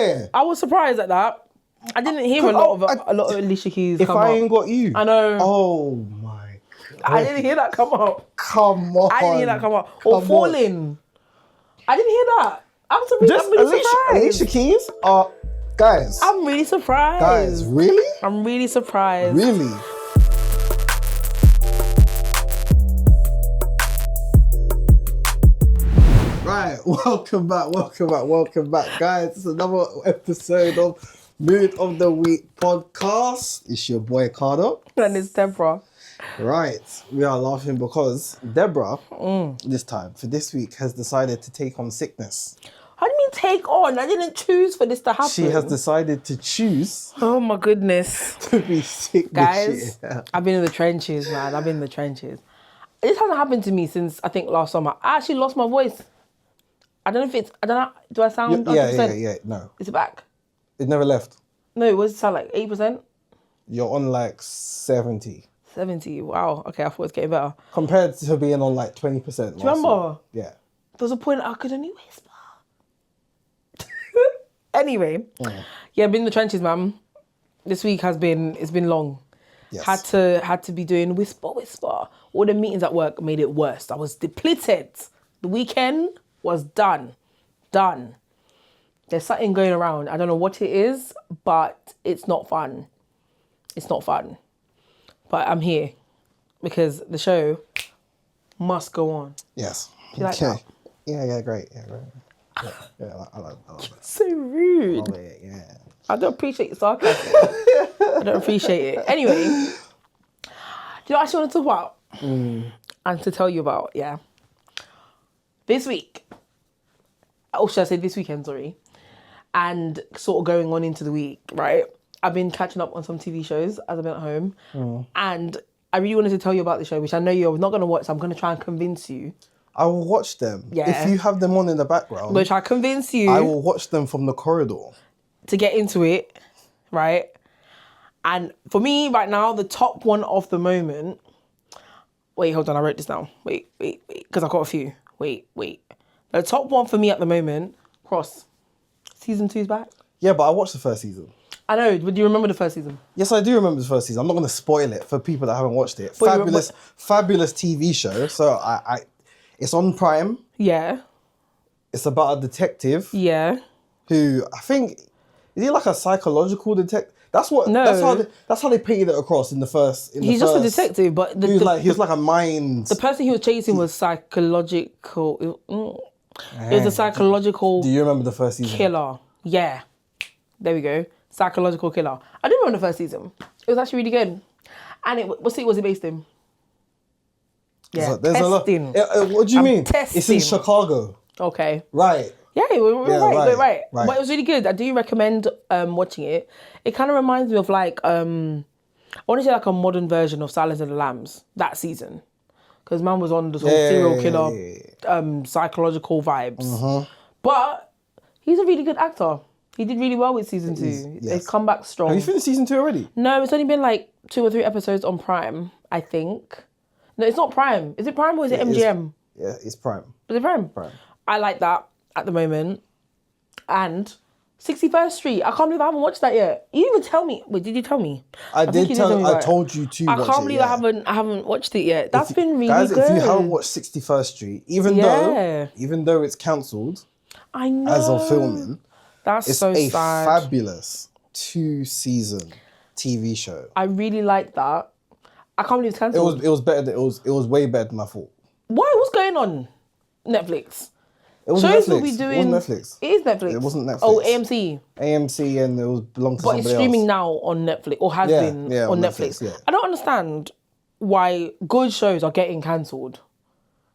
Yeah. I was surprised at that. I didn't hear a lot of Alicia Keys If come I up. Ain't Got You. I know. Oh my God. I didn't hear that come up. Come on. I didn't hear that come up. Or Falling. I didn't hear that. I'm really surprised. Alicia Keys are... Guys. I'm really surprised. Guys, really? I'm really surprised. Really? Right, welcome back, guys. It's another episode of Mood of the Week podcast. It's your boy Carter. And it's Deborah. Right, we are laughing because Deborah, this time, for this week, has decided to take on sickness. How do you mean take on? I didn't choose for this to happen. She has decided to choose Oh my goodness. to be sick Guys, this year. I've been in the trenches, man. I've been in the trenches. This hasn't happened to me since, I think, last summer. I actually lost my voice. I don't know if it's, I don't know, do I sound 100%? Yeah, no. Is it back? It never left. No, what does it sound like? 8%? You're on like 70. 70, wow. Okay, I thought it was getting better. Compared to being on like 20%. Do you remember? Yeah. There was a point I could only whisper. Anyway, yeah, I've been in the trenches, man. This week it's been long. Yes. Had to be doing whisper. All the meetings at work made it worse. I was depleted. The weekend was done. There's something going around. I don't know what it is, but it's not fun. But I'm here because the show must go on. Yes. You like that? Yeah, great. Yeah, I love that. So rude. Love it, yeah. I don't appreciate your sarcasm. I don't appreciate it. Anyway, do you know what I actually want to talk about? And to tell you about, yeah. This week, or should I say this weekend, sorry, and sort of going on into the week, right? I've been catching up on some TV shows as I've been at home. And I really wanted to tell you about the show, which I know you're not going to watch, so I'm going to try and convince you. I will watch them. Yeah. If you have them on in the background. Which I convince you. I will watch them from the corridor. To get into it, right? And for me, right now, the top one of the moment... Wait, hold on, I wrote this down. Wait, because I've got a few. Wait. The top one for me at the moment, Cross. Season 2's back. Yeah, but I watched the first season. I know, but do you remember the first season? Yes, I do remember the first season. I'm not going to spoil it for people that haven't watched it. But Fabulous TV show. So it's on Prime. Yeah. It's about a detective. Yeah. Who, I think, is he like a psychological detective? That's how they painted it across in the first. He's just a detective, but he was like a mind. The person he was chasing was psychological. It was a psychological. Do you remember the first season? Killer. Yeah. There we go. Psychological killer. I do remember the first season. It was actually really good. And what city was it based in? Yeah. So there's testing. What do you mean? Testing. It's in Chicago. Okay. Right. Yeah, we're right. Right. But it was really good. I do recommend watching it. It kind of reminds me of like, I want to say like a modern version of Silence of the Lambs, that season. Because man was on the sort of serial killer, psychological vibes. But he's a really good actor. He did really well with season 2. Yes. They've come back strong. Have you finished season 2 already? No, it's only been like 2 or 3 episodes on Prime, I think. No, it's not Prime. Is it Prime or is it MGM? Yeah, it's Prime. Is it Prime? Prime. I like that at the moment. And 61st Street. I can't believe I haven't watched that yet. You didn't even tell me. Wait, did you tell me? I told you to watch it. I can't believe I haven't watched it yet. That's been really good. Guys, if you haven't watched 61st Street, even though it's cancelled, I know, as of filming, it's so a sad. Fabulous 2-season TV show. I really like that. I can't believe it's cancelled. It was better. It was way better than I thought. Why? What's going on? Netflix. It was shows Netflix. will be doing. It was Netflix. It is Netflix. It wasn't Netflix. Oh, AMC. AMC, and it belonged to somebody else. But it's streaming now on Netflix, or has been on Netflix. Yeah. I don't understand why good shows are getting cancelled.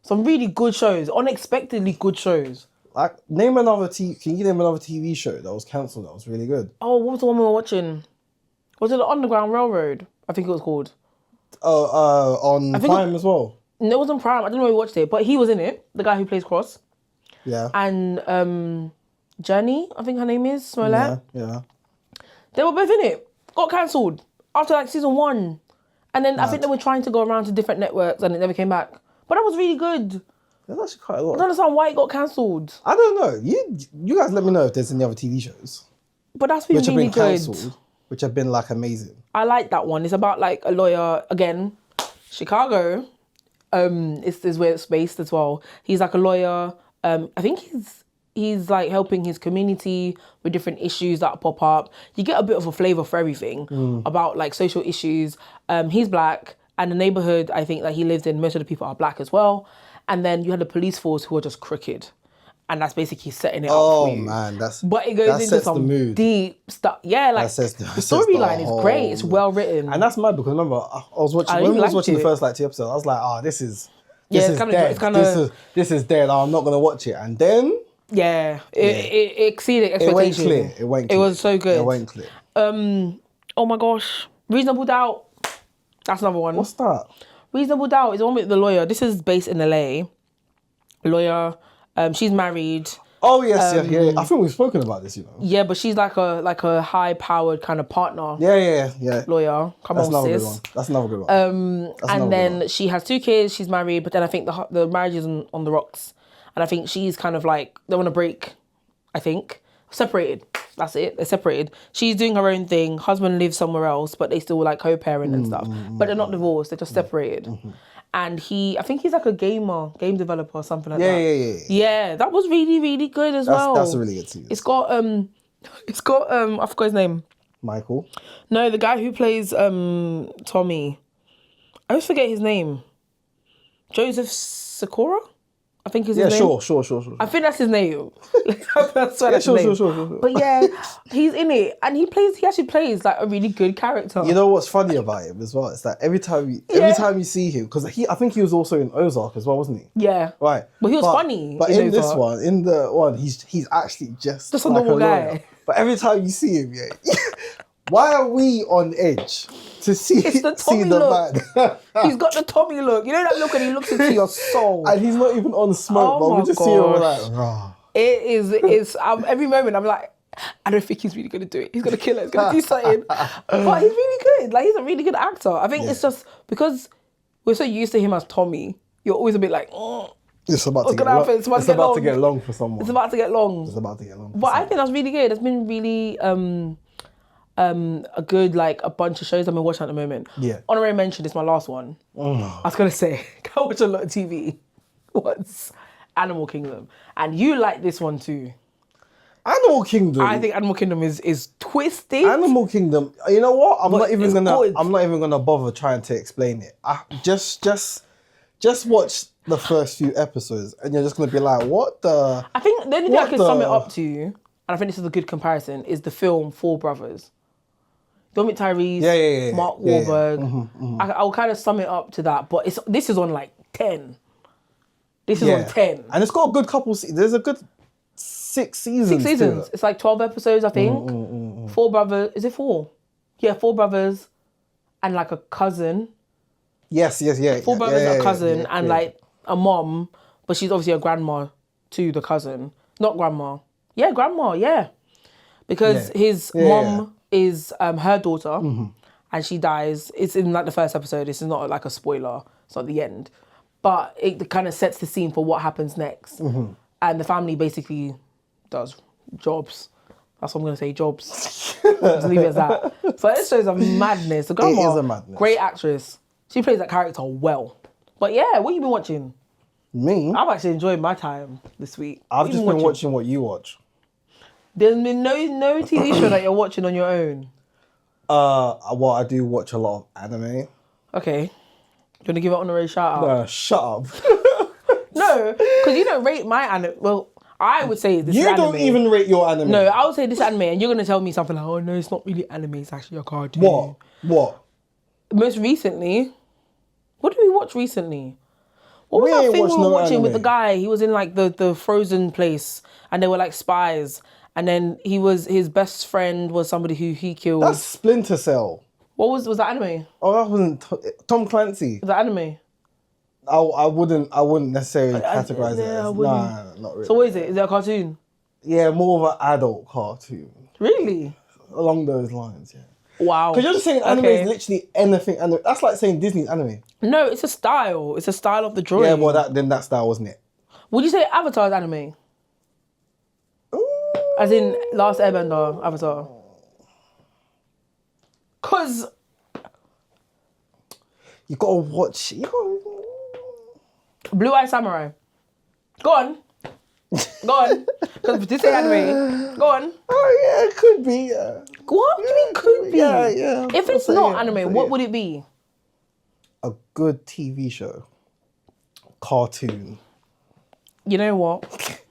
Some really good shows, unexpectedly good shows. Like, can you name another TV show that was cancelled that was really good? Oh, what was the one we were watching? Was it the Underground Railroad? I think it was called. On Prime as well. No, it wasn't Prime. I don't know where we watched it, but he was in it. The guy who plays Cross. Yeah. And Journey, I think her name is, Smollett. Yeah. They were both in it. Got cancelled after like season 1. And then I think they were trying to go around to different networks and it never came back. But that was really good. There's actually quite a lot. I don't understand why it got cancelled. I don't know. You guys let me know if there's any other TV shows. But that's been which have really been good. cancelled, which have been like amazing. I like that one. It's about like a lawyer again, Chicago. Is where it's based as well. He's like a lawyer. I think he's like helping his community with different issues that pop up. You get a bit of a flavour for everything about like social issues. He's black, and the neighbourhood I think that he lives in, most of the people are black as well. And then you had the police force who are just crooked. And that's basically setting it up for you. Oh man, but it goes into some deep stuff. Yeah, like the storyline is great. It's well written. And that's mad because remember I was watching when I was watching the first like 2 episodes. I was like, this is dead. This is dead. I'm not gonna watch it. And then it exceeded expectations. It went clear. It was so good. It went clear. Oh my gosh, Reasonable Doubt. That's another one. What's that? Reasonable Doubt is the one with the lawyer. This is based in LA. Lawyer. She's married. Oh yes, yeah. I think we've spoken about this, Yeah, but she's like a high-powered kind of partner. Yeah. Lawyer. Come on, sis. That's another good one. And then she has 2 kids. She's married, but then I think the marriage is on the rocks. And I think she's kind of like they want to break. I think separated. That's it. They're separated. She's doing her own thing. Husband lives somewhere else, but they still like co-parent and stuff. But they're not divorced. They're just separated. And I think he's like a game developer or something like that. Yeah, that was really, really good as well. That's a really good series. It's got I forgot his name. Michael? No, the guy who plays Tommy. I always forget his name. Joseph Sikora? I think is his name. Sure. I think that's his name. That's his name. Sure. But yeah, he's in it, and he actually plays like a really good character. You know what's funny about him as well? It's that every time you see him, because I think he was also in Ozark as well, wasn't he? Yeah. Right. But he was funny. But in this one, he's actually just a normal guy. But every time you see him, why are we on edge to see the man? He's got the Tommy look. You know that look, and he looks into your soul. And he's not even on smoke, but we just see him like, rah. It's every moment I'm like, I don't think he's really going to do it. He's going to kill it. He's going to do something. But he's really good. Like, he's a really good actor. I think it's just because we're so used to him as Tommy, you're always a bit like, it's about to get long for someone. It's about to get long. But I think that's really good. It's been really a good, like, a bunch of shows I've been watching at the moment. Yeah. Honorary mention is my last one. I was going to say, I watch a lot of TV. What's Animal Kingdom? And you like this one too. Animal Kingdom. I think Animal Kingdom is twisted. Animal Kingdom. You know what? I'm not even gonna bother trying to explain it. I just watch the first few episodes, and you're just gonna be like, "What the?" I think the only thing I can sum it up to, and I think this is a good comparison, is the film Four Brothers. Dominic Tyrese, Mark Wahlberg. I'll kind of sum it up to that, but this is on like 10. This is on 10. And it's got a good couple. There's a good 6 seasons. 6 seasons. It's like 12 episodes, I think. 4 brothers. Is it 4? Yeah, 4 brothers and like a cousin. Yes. 4 brothers and a cousin and like a mom, but she's obviously a grandma to the cousin. Not grandma. Yeah, grandma, yeah. Because his mom is her daughter and she dies. It's in like the first episode. This is not like a spoiler. It's not the end. But it kind of sets the scene for what happens next. And the family basically does jobs. That's what I'm going to say, jobs. Just leave it as that. So this show's a madness. The grandma, it is a madness. Great actress. She plays that character well. But yeah, what have you been watching? Me? I've actually enjoyed my time this week. I've just been watching what you watch. There's been no TV show that you're watching on your own? Well, I do watch a lot of anime. Okay. Do you want to give it honorary shout out? No, shut up. No, because you don't rate my anime. Well, I would say this is anime. You don't even rate your anime. No, I would say this anime, and you're going to tell me something like, oh no, it's not really anime, it's actually a cartoon. What? Most recently, what did we watch recently? What was that thing we were watching with the guy? He was in like the frozen place, and they were like spies, and then his best friend was somebody who he killed. That's Splinter Cell. What was that anime? Oh, that wasn't Tom Clancy. Was that anime? I wouldn't necessarily categorize it as. Nah, not really. So what is it? Is it a cartoon? Yeah, more of an adult cartoon. Really? Along those lines, yeah. Wow. Because you're just saying anime is literally anything. That's like saying Disney's anime. No, it's a style. It's a style of the drawing. Yeah, well, that style wasn't it. Would you say Avatar is anime? As in Last Airbender, Avatar. Cause you gotta watch. Blue Eye Samurai. Go on. Go on. Because this ain't anime. Go on. Oh yeah, it could be. Yeah. What do you mean could be? Yeah. If it's not anime, what would it be? A good TV show. Cartoon. You know what?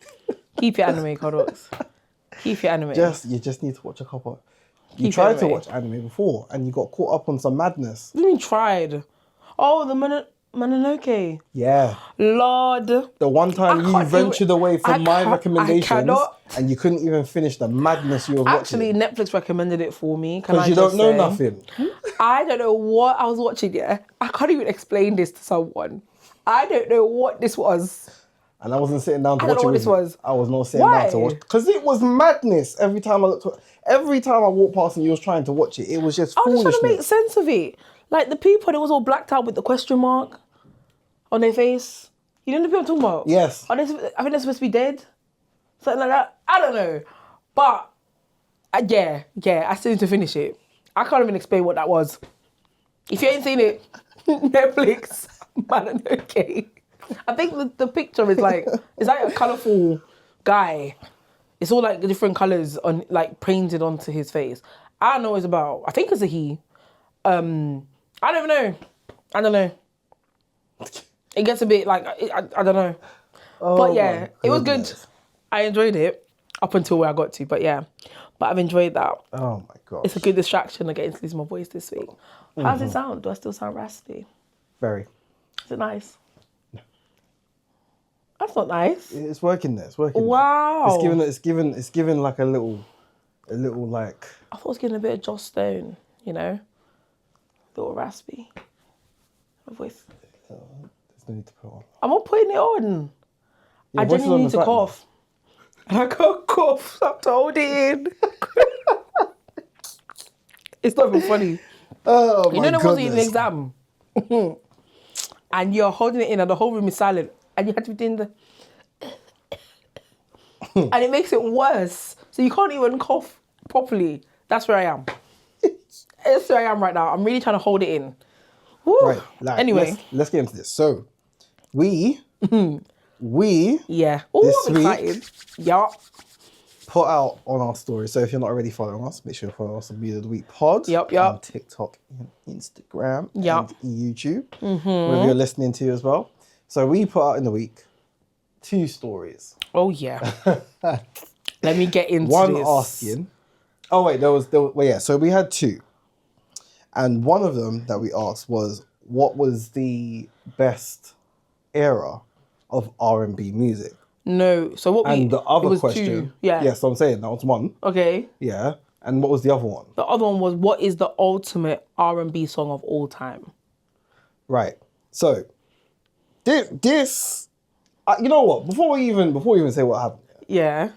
Keep your anime, Codox. Keep your anime. You just need to watch a couple. You tried to watch anime before and you got caught up on some madness. What do you mean tried? Oh, the Mononoke. Yeah. Lord. The one time you ventured away from my recommendations and you couldn't even finish the madness you were watching. Actually, Netflix recommended it for me. Because you don't know nothing. I don't know what I was watching, yeah. I can't even explain this to someone. I don't know what this was. And I wasn't sitting down to watch it. I don't know what this was. I was not sitting down to watch it. Because it was madness every time I looked. Every time I walked past and you was trying to watch it, it was just foolishness. I was trying to make sense of it. Like the people, it was all blacked out with the question mark on their face. You know the people I'm talking about? Yes. I think they're supposed to be dead. Something like that. I don't know. But, yeah, I still need to finish it. I can't even explain what that was. If you ain't seen it, Netflix, man, okay. I think the picture is like, it's like a colourful guy. It's all like different colours on like painted onto his face. I don't know what it's about. I think it's a he. I don't even know. I don't know. It gets a bit like, I don't know. Oh, but yeah, it was good. I enjoyed it up until where I got to, but yeah. But I've enjoyed that. Oh my God. It's a good distraction. I get to lose my voice this week. How does it sound? Do I still sound raspy? Very. Is it nice? No. That's not nice. It's working there. It's working. Wow. There. It's given like a little like. I thought it was getting a bit of Joss Stone, you know? A little raspy. My voice. There's no need to put it on. I'm not putting it on. Your I voice is genuinely on need the to side cough. And I can't cough, so I have to hold it in. It's not even funny. Oh You my know there wasn't even goodness. an exam. And you're holding it in and the whole room is silent. And you have to be doing the... and it makes it worse. So you can't even cough properly. That's where I am. That's where I am right now. I'm really trying to hold it in. Woo. Right. Like, anyway. Let's get into this. So, we... Yeah. Oh, I'm excited. Yeah. Put out on our story. So if you're not already following us, make sure you follow us on Media of the Week Pod. Yep. On TikTok and Instagram. Yep. And YouTube. Wherever you're listening to as well. So we put out in the week 2 stories. Oh, yeah. Let me get into One this. asking. Oh, wait. There was yeah. So we had 2. And one of them that we asked was, what was the best era of R&B music? No. So what And the other question. 2. Yeah. Yes, I'm saying that was one. Okay. Yeah. And what was the other one? The other one was, what is the ultimate R&B song of all time? Right. So, this, you know what? Before we even say what happened, Yeah.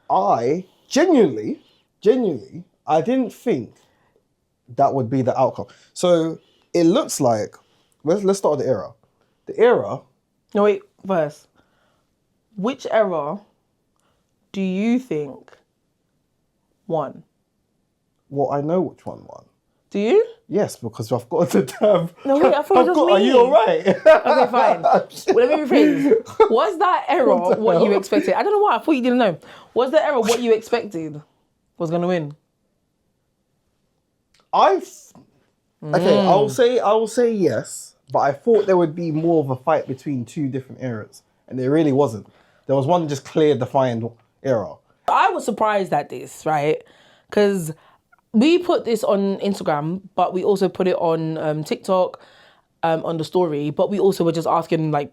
I genuinely, I didn't think that would be the outcome. So it looks like, let's start with the era. The era. No, wait, first. Which era do you think won? Well, I know which one won. Do you? Yes, because I've got the tab. No, wait, I thought it was just me. Are you all right? Okay, fine. Well, let me rephrase. Was that era what you expected? I don't know why. I thought you didn't know. Was that era what you expected was going to win? Okay, I will say yes, but I thought there would be more of a fight between 2 different eras, and there really wasn't. There was one just clear, defined era. I was surprised at this, right? Because we put this on Instagram, but we also put it on TikTok, on the story. But we also were just asking like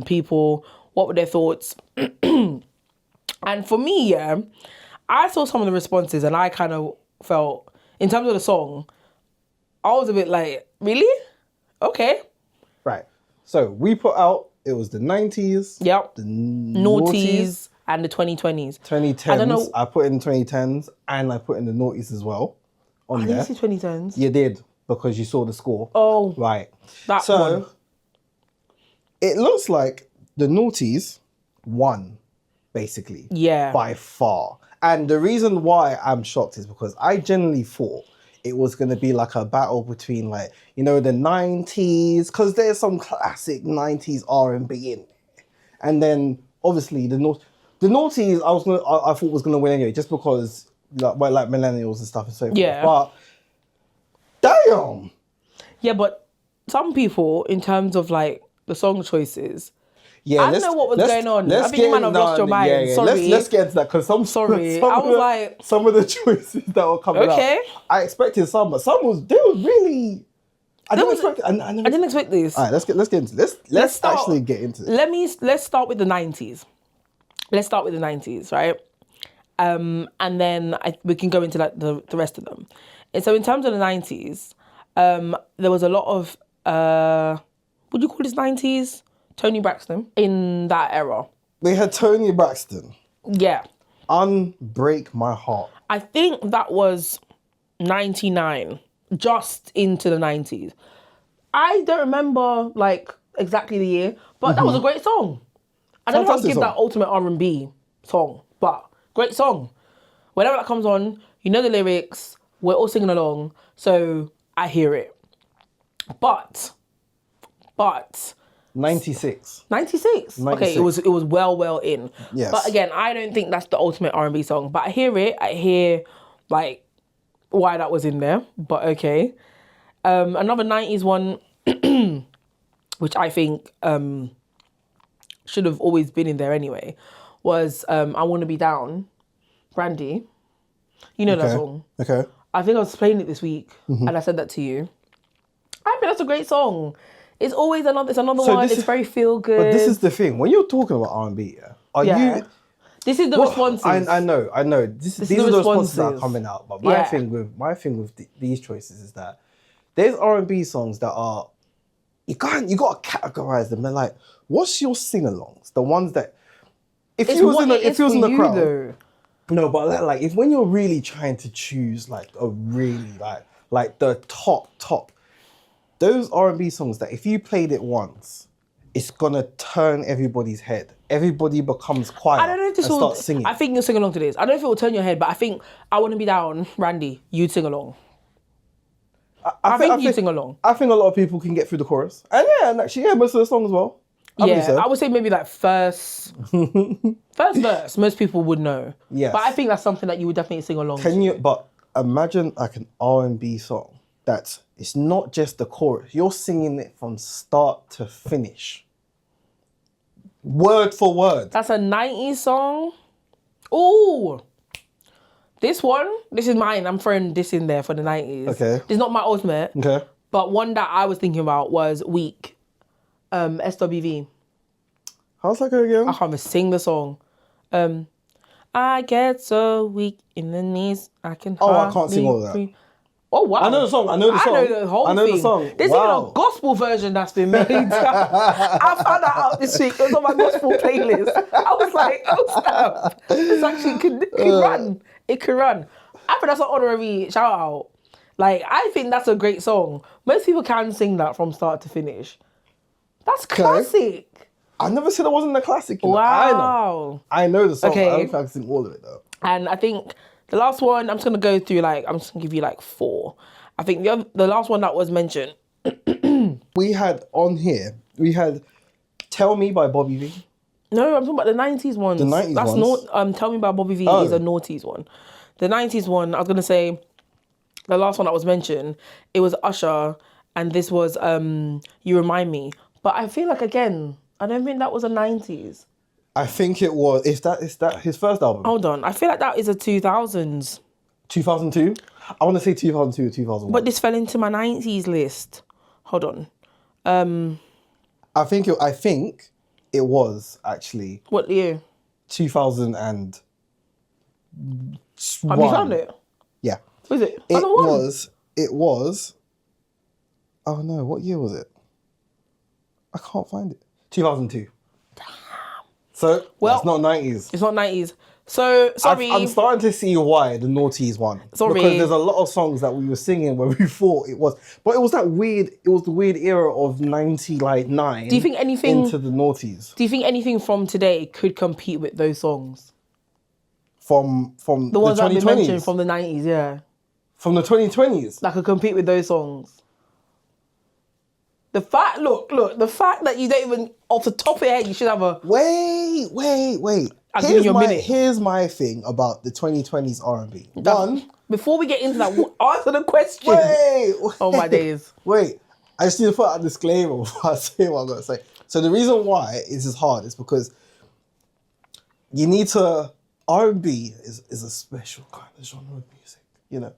people what were their thoughts. And for me, yeah, I saw some of the responses, and I kind of felt, in terms of the song, I was a bit like, really? Okay. Right. So we put out, it was the 90s. Yep. The noughties and the 2020s. 2010s. I don't know. I put in 2010s and I put in the noughties as well on there. Did you see 2010s? You did, because you saw the score. Oh. Right. That one. It looks like the noughties won, basically. Yeah. By far. And the reason why I'm shocked is because I genuinely thought it was going to be like a battle between like, you know, the 90s, because there's some classic 90s R&B in there. And then obviously the noughties I thought was going to win anyway, just because like millennials and stuff and so forth. Yeah. But damn. Yeah, but some people, in terms of like the song choices, Yeah, I don't know what was going on. I think you might have lost your mind. Yeah, yeah. Sorry. Let's get into that because some of the choices that were coming up. I expected some, but some they were really. I didn't expect this. All right, let's get into this. Let's actually get into this. Let's start with the 90s. Let's start with the 90s, right? And then we can go into like the rest of them. And so in terms of the 90s, there was a lot of what do you call this 90s? Tony Braxton in that era. We had Tony Braxton. Yeah. Unbreak My Heart. I think that was 99, just into the 90s. I don't remember like exactly the year, but that was a great song. I don't know how to give that ultimate R&B song, but great song. Whenever that comes on, you know the lyrics, we're all singing along, so I hear it. But 96. 96. Okay, it was well in. Yes. But again, I don't think that's the ultimate R&B song. But I hear it. I hear like why that was in there. But okay. Another 90s one, which I think should have always been in there anyway, was I Want to Be Down, Brandy. You know that song. Okay. I think I was playing it this week and I said that to you. I think that's a great song. It's always another one. It's very feel good. But this is the thing. When you're talking about R&B, you... This is the responses. I know. These are the responses that are coming out. But my thing with these choices is that there's R&B songs that are... You got to categorize them. They're like, what's your sing-alongs? The ones that... If you was in the crowd... Though. No, but like if when you're really trying to choose like a really like the top... Those R&B songs that if you played it once, it's gonna turn everybody's head. Everybody becomes quiet. I don't know if this will start singing. I think you'll sing along to this. I don't know if it will turn your head, but I think I Want to Be Down, Randy, you'd sing along. I think you'd sing along. I think a lot of people can get through the chorus. And actually, most of the song as well. I would say maybe like first verse, most people would know. Yes. But I think that's something that you would definitely sing along to. But imagine like an R&B song that's, it's not just the chorus. You're singing it from start to finish. Word for word. That's a 90s song. Ooh. This is mine. I'm throwing this in there for the 90s. Okay. This is not my ultimate. Okay. But one that I was thinking about was Weak. SWV. How's that go again? I can't even sing the song. I get so weak in the knees. I can I can't sing all of that. Breathe. Oh, wow. I know the song. I know the whole thing. The song. There's even a gospel version that's been made. I found that out this week. It was on my gospel playlist. I was like, oh, snap. This actually can run. It can run. I think that's an honorary shout out. Like, I think that's a great song. Most people can sing that from start to finish. That's classic. I never said it wasn't a classic. Wow. I know the song. Okay. I don't think I can sing all of it, though. And I think... the last one, I'm just going to go through I'm just going to give you 4. I think the last one that was mentioned. We had Tell Me by Bobby V. No, I'm talking about the 90s ones. The 90s ones? That's Tell Me by Bobby V is a noughties one. The 90s one, I was going to say, the last one that was mentioned, it was Usher, and this was You Remind Me. But I feel like, again, I don't think that was a 90s. I think it was. Is that his first album? Hold on. I feel like that is a 2000s. 2002? I want to say 2002 or 2001. But this fell into my 90s list. Hold on. I think it was actually... What year? 2001. Have you found it? Yeah. Was it? It was... Oh no, what year was it? I can't find it. 2002. So, it's not 90s. It's not 90s. So, sorry. I'm starting to see why the noughties won. Sorry. Because there's a lot of songs that we were singing where we thought it was. But it was the weird era of 99 do you think anything into the noughties. Do you think anything from today could compete with those songs? from The the ones that have been 2020s. mentioned from the 90s, yeah. From the 2020s. That could compete with those songs. The fact that you don't even, off the top of your head, you should have a... Wait. I'll give you a minute. Here's my thing about the 2020s R&B. Before we get into that, answer the question. Wait. Oh, my days. Wait. I just need to put out a disclaimer before I say what I'm going to say. So the reason why this is hard is because you need to... R&B is a special kind of genre of music, you know.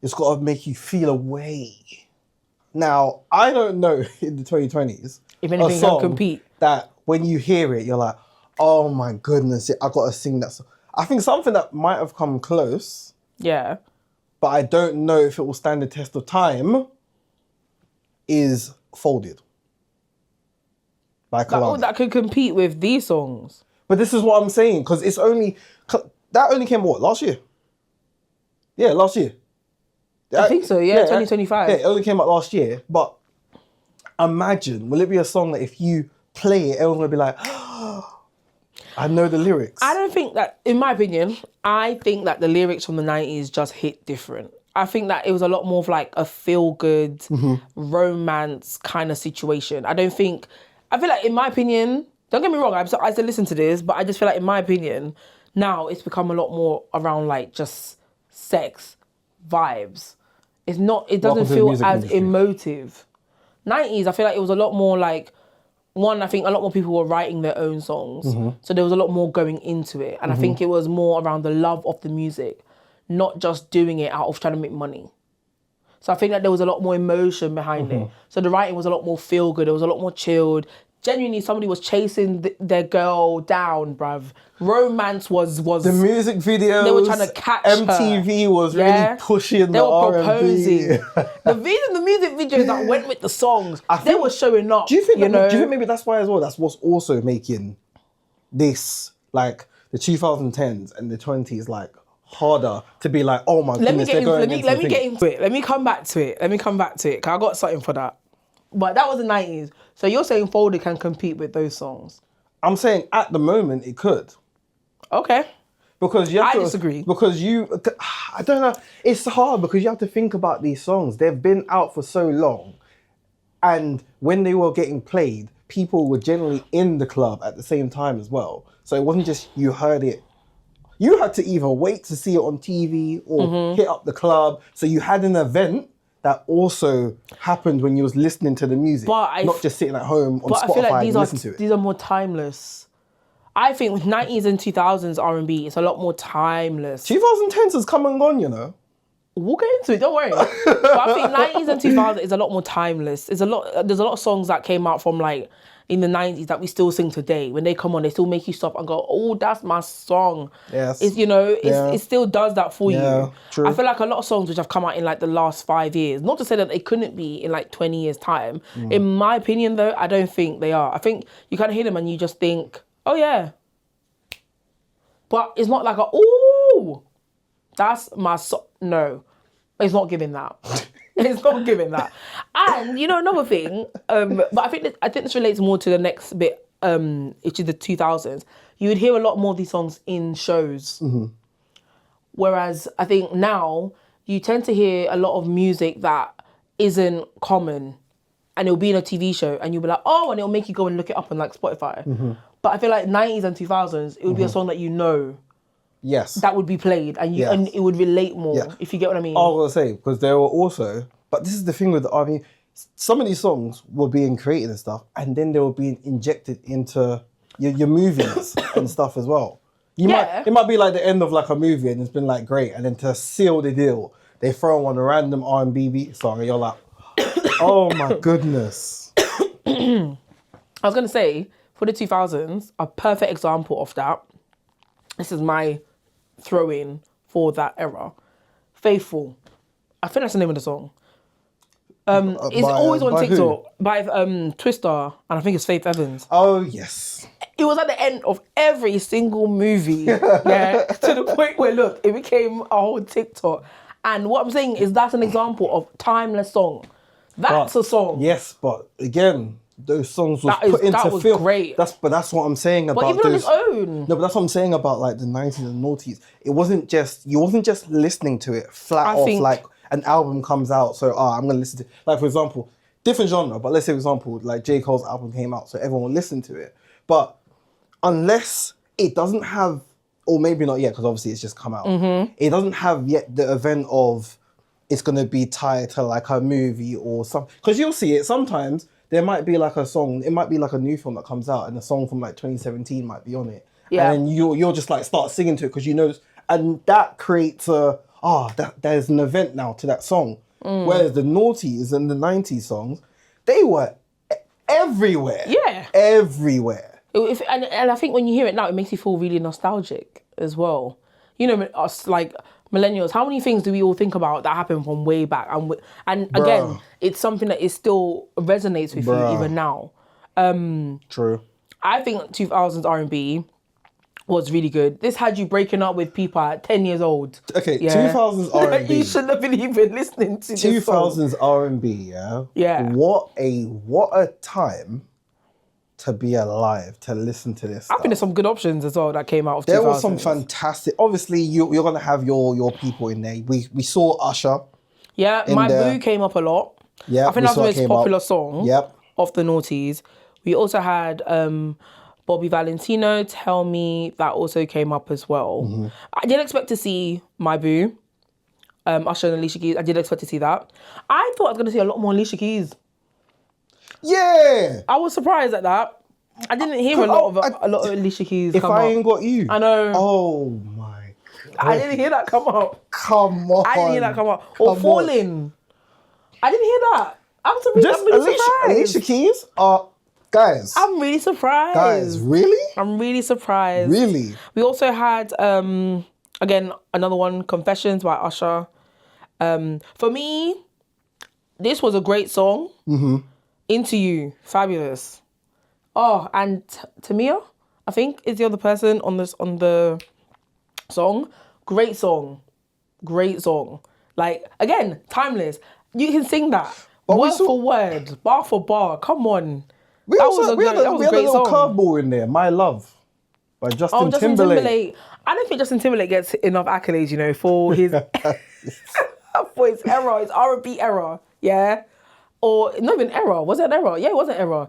It's got to make you feel a way. Now, I don't know in the 2020s if anything can compete. That when you hear it, you're like, oh my goodness, I got to sing that song. I think something that might have come close. Yeah. But I don't know if it will stand the test of time is Folded. By Kalani. That could compete with these songs. But this is what I'm saying, because that only came, what, last year? Yeah, last year. I think so, yeah 2025. Yeah, it only came out last year, but imagine, will it be a song that if you play it, everyone's going to be like, oh, I know the lyrics. I don't think that, in my opinion, I think that the lyrics from the 90s just hit different. I think that it was a lot more of like a feel-good romance kind of situation. I feel like, in my opinion, don't get me wrong, I still listen to this, but I just feel like, in my opinion, now it's become a lot more around like just sex, vibes. It doesn't feel as emotive. 90s, I feel like it was a lot more like, I think a lot more people were writing their own songs. So there was a lot more going into it. And I think it was more around the love of the music, not just doing it out of trying to make money. So I think that there was a lot more emotion behind it. So the writing was a lot more feel good. It was a lot more chilled. Genuinely, somebody was chasing their girl down, bruv. Romance was the music videos. They were trying to catch MTV her. was really pushing the R&B. Proposing. The music videos that went with the songs, they were showing up. Do you think maybe that's why as well? That's what's also making this, like, the 2010s and the 20s, like, harder to be like, oh my goodness, they're going into Let me get into it. Let me come back to it. Because I got something for that. But that was the 90s. So you're saying Folded can compete with those songs? I'm saying at the moment it could. Okay. Because I disagree. Because I don't know. It's hard because you have to think about these songs. They've been out for so long. And when they were getting played, people were generally in the club at the same time as well. So it wasn't just you heard it. You had to either wait to see it on TV or hit up the club. So you had an event that also happened when you was listening to the music, not just sitting at home on Spotify I feel like and listening to it. These are more timeless. I think with 90s and 2000s R&B, it's a lot more timeless. 2010s has come and gone, you know. We'll get into it, don't worry. But I think 90s and 2000s is a lot more timeless. There's a lot of songs that came out from like in the 90s that we still sing today. When they come on, they still make you stop and go, oh, that's my song. Yes. It still does that for you. True. I feel like a lot of songs which have come out in like the last 5 years, not to say that they couldn't be in like 20 years time. In my opinion though, I don't think they are. I think you kind of hear them and you just think, oh yeah. But it's not like ooh, that's my song. No, it's not giving that. It's not giving that. And another thing, but I think this relates more to the next bit, which is the 2000s. You would hear a lot more of these songs in shows. Whereas I think now you tend to hear a lot of music that isn't common, and it'll be in a TV show and you'll be like, oh, and it'll make you go and look it up on like Spotify. But I feel like 90s and 2000s, it would be a song that yes, that would be played and and it would relate more, if you get what I mean. I was going to say, because there were also, but this is the thing with I mean, some of these songs were being created and stuff, and then they were being injected into your movies and stuff as well. It might be like the end of like a movie and it's been like great, and then to seal the deal, they throw on a random R&B beat song and you're like, oh my goodness. I was going to say, for the 2000s, a perfect example of that, this is my throw-in for that era, Faithful. I think that's the name of the song. It's always on TikTok by Twister, and I think it's Faith Evans. Oh, yes. It was at the end of every single movie, to the point where, look, it became a whole TikTok. And what I'm saying is that's an example of timeless song. That's a song. Yes, but again, those songs was That is- put into that was film. great. That's what I'm saying about But even on those. his own. No, but that's what I'm saying about like the 90s and noughties. You wasn't just listening to it flat I off think- like an album comes out. So I'm gonna listen to, like, for example, different genre. But let's say, for example, like J. Cole's album came out, so everyone will listen to it. But unless it doesn't have, or maybe not yet, because obviously it's just come out. Mm-hmm. It doesn't have yet the event of it's gonna be tied to like a movie or something. Because you'll see it sometimes. There might be like a song. It might be like a new film that comes out, and a song from like 2017 might be on it. Yeah. And then you'll just like start singing to it because you know, and that creates there's an event now to that song. Whereas the noughties and the 90s songs, they were everywhere. Yeah. Everywhere. And I think when you hear it now, it makes you feel really nostalgic as well. You know, us like millennials, how many things do we all think about that happened from way back? And again, it's something that is still resonates with you even now. True. I think 2000s R&B was really good. This had you breaking up with people at 10 years old. Okay, 2000s R&B. You shouldn't have been even listening to this song. 2000s R&B, yeah? Yeah. What a time to be alive, to listen to this I think there's some good options as well that came out of 2000s. There was some fantastic. Obviously, you're gonna have your people in there. We saw Usher. Yeah, My there. Boo came up a lot. Yeah, I think that's the most popular song of the noughties. We also had Bobby Valentino, Tell Me, that also came up as well. Mm-hmm. I didn't expect to see My Boo, Usher and Alicia Keys. I did expect to see that. I thought I was going to see a lot more Alicia Keys. Yeah. I was surprised at that. I didn't hear a lot of Alicia Keys If come I up. Ain't Got You. I know. Oh my God. I didn't hear that come up. Come on. I didn't hear that come up. Or Falling. I didn't hear that. I'm really surprised. Alicia Keys are, guys. I'm really surprised. Guys, really? I'm really surprised. Really? We also had, again, another one, Confessions by Usher. For me, this was a great song. Mm-hmm. Into You, fabulous. Oh, and Tamia, I think, is the other person on the song. Great song. Like, again, timeless. You can sing that. But word for word, bar for bar. Come on. We That had was a a great little song. curveball in there. My Love by Justin Justin Timberlake. Timberlake. I don't think Justin Timberlake gets enough accolades, you know, for his for his era, his R&B era, yeah? Or not even era. Was it an era? Yeah, it was an era.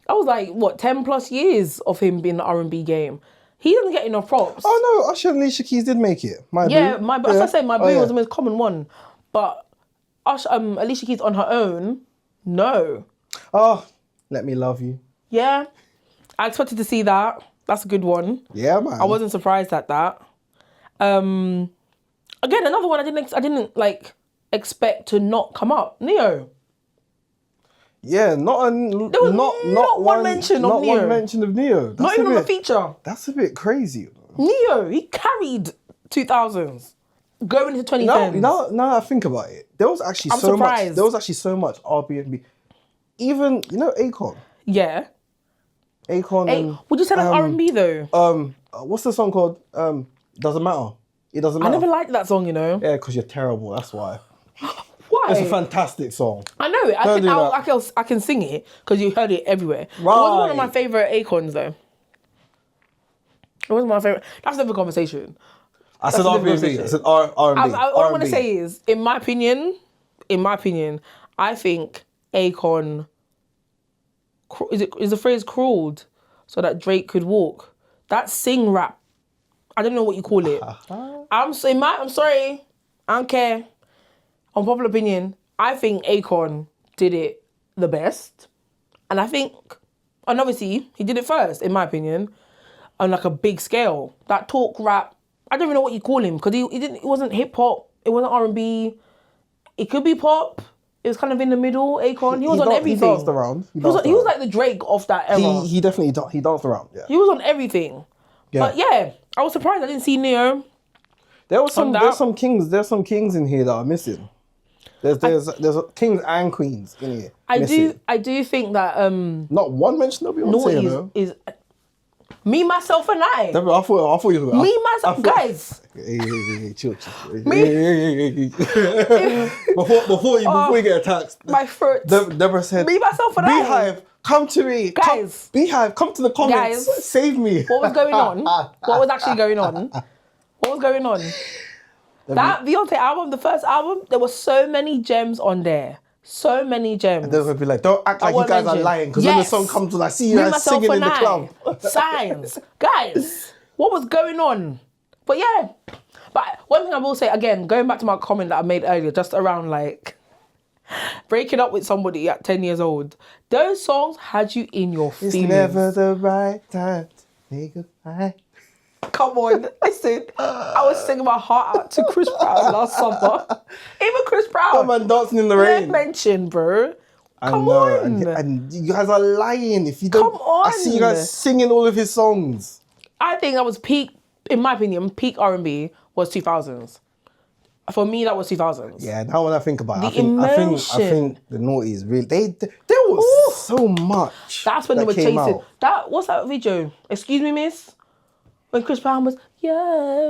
That was like, what, 10 plus years of him being in the R&B game. He doesn't get enough props. Oh no, Usher and Alicia Keys did make it. My Boo. As I said, My Boo yeah. was the most common one. But Alicia Keys on her own, no. Oh, Let Me Love You. Yeah, I expected to see that. That's a good one. Yeah, man. I wasn't surprised at that. Again, another one I didn't like expect to not come up. Neo. Yeah, not one mention of Neo. Not one mention of Neo. That's Not even on a feature. That's a bit crazy. Neo, he carried 2000s, going into 2010s. Now I think about it, there was actually I'm so surprised. much. There was actually so much R&B. Even Akon. Yeah. Akon. And, would you say that's R&B though? What's the song called? Doesn't Matter. It doesn't I matter. never liked that song, you know. Yeah, because you're terrible. That's why. Why? It's a fantastic song. I know it. I can sing it because you heard it everywhere. It wasn't one of my favorite Akons though. It wasn't my favorite. That's a different conversation. I said R&B. I said R&B. All I want to say is, in my opinion, I think Akon is the phrase crawled so that Drake could walk. That sing rap. I don't know what you call it. I'm sorry. I don't care. Unpopular opinion. I think Akon did it the best, and obviously he did it first, in my opinion, on like a big scale. That talk rap. I don't even know what you call him because it wasn't hip hop. It wasn't R&B. It could be pop. It was kind of in the middle. Akon. He was on everything. He danced around. He was like the Drake of that era. He definitely he danced around. Yeah. He was on everything. Yeah. But yeah, I was surprised I didn't see Neo. There's some kings in here that are missing. There's kings and queens in here. I do think that not one mention of Beyonce. Naughty is Me, myself, and I. Deborah, I thought you were. Me, myself, guys. Hey, chill. Me. Hey. Before you get attacked. My throat. Deborah said, Me, myself, and I. Beehive, come to me. Guys. Beehive, come to the comments. Guys. Save me. What was going on? What was actually going on? What was going on? That Beyonce album, the first album, there were so many gems on there. So many gems. They're gonna be like, don't act like you guys are lying, because when the song comes on, I see you guys singing in the club. Signs. Guys, what was going on? But yeah. But one thing I will say, again, going back to my comment that I made earlier, just around like breaking up with somebody at 10 years old, those songs had you in your feelings. It's never the right time to say goodbye. Come on, listen. I was singing my heart out to Chris Brown last summer. Even Chris Brown. Come on, dancing in the rain. Don't mention, bro. Come I know, on. and you guys are lying. If you don't, Come on. I see you guys singing all of his songs. I think that was peak, in my opinion, peak R&B was 2000s. For me, that was 2000s. Yeah, now when I think about it, The I emotion. think the noughties really there was so much. That's when they were came chasing. out. What's that video? Excuse me, miss? When Chris Brown was, I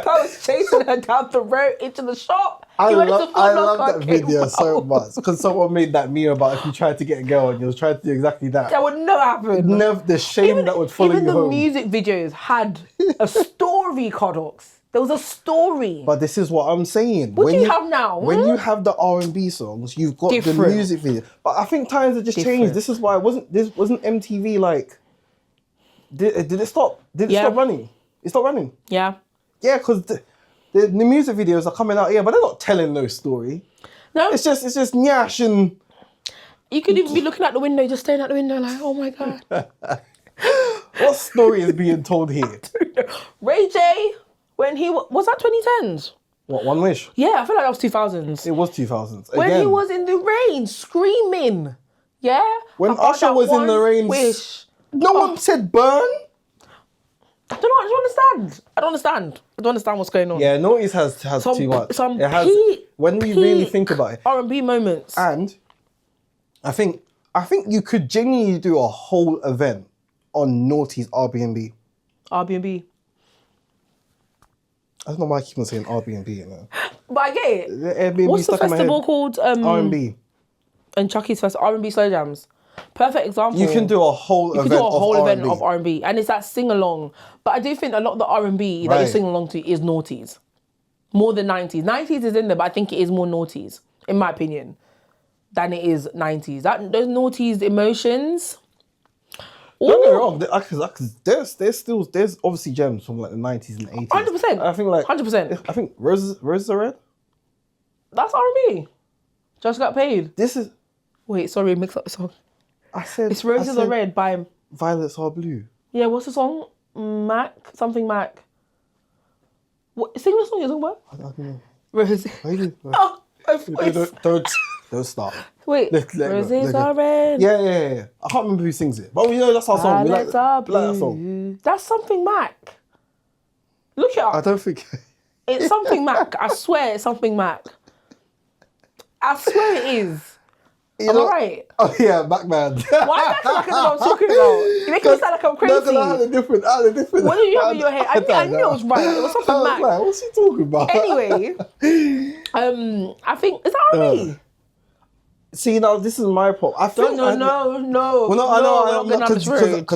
was chasing her down the road into the shop. I He went love into Foot Locker that and came video so out. much because someone made that meme about if you tried to get a girl and you was trying to do exactly that. That would never happen. Never the shame that would follow even you the home. music videos had a story, Codox. There was a story. But this is what I'm saying. What do you have now? When you have the R&B songs, you've got the Different. music video. But I think times have just changed. This is why wasn't MTV like? Did it stop? Did it stop running? It stopped running. Yeah. Yeah, because the music videos are coming out here, but they're not telling no story. No. It's just Nyash and You could even be looking out the window, just staring out the window like, oh my God. what story is being told here? Ray J, when he was that 2010s? What, One Wish? Yeah, I feel like that was 2000s. It was 2000s. When Again, he was in the rain screaming. Yeah? When About Usher that was in one the rain, wish. no one said burn. I don't understand what's going on. Yeah, Noughties has too much. Some It has, when we really think about it. R&B moments. And I think you could genuinely do a whole event on Naughty's Airbnb. Airbnb. I don't know why I keep on saying Airbnb, you know. But I get it. The Airbnb What's the stuck in my head. festival called? R&B. And Chucky's Festival, R&B Slow Jams. Perfect example. You can do a whole event of R&B. And it's that sing-along. But I do think a lot of the R&B that you sing along to is noughties. More than 90s. 90s is in there, but I think it is more noughties, in my opinion, than it is 90s. Those noughties emotions. Don't get me wrong, there's obviously gems from like the 90s and 80s. 100%. I think like 100%. I think Roses Are Red. That's R&B. Just Got Paid. This is Wait, sorry, mix up the song. It's Roses Are Red by... Violets Are Blue. Yeah, what's the song? Mac? Something Mac. What, sing the song you're talking about? I don't know. Roses. Oh, my voice. Don't stop. Wait, Roses Are Red. Yeah. I can't remember who sings it, but we know that's our song. We like Violets Are that song. Blue. That's Something Mac. Look it up. I don't think. It's Something Mac. I swear it's Something Mac. I swear it is. You Am know- I right? Oh yeah, Backman. Why is that like what I'm talking about? You make me sound like I'm crazy. No, 'cause I had a different. What did you have in your head? I knew it was right. It was Something I was Mac. like, what's he talking about? Anyway, I think is that R&B? See, now this is my problem. I think No. Well, no, I know, because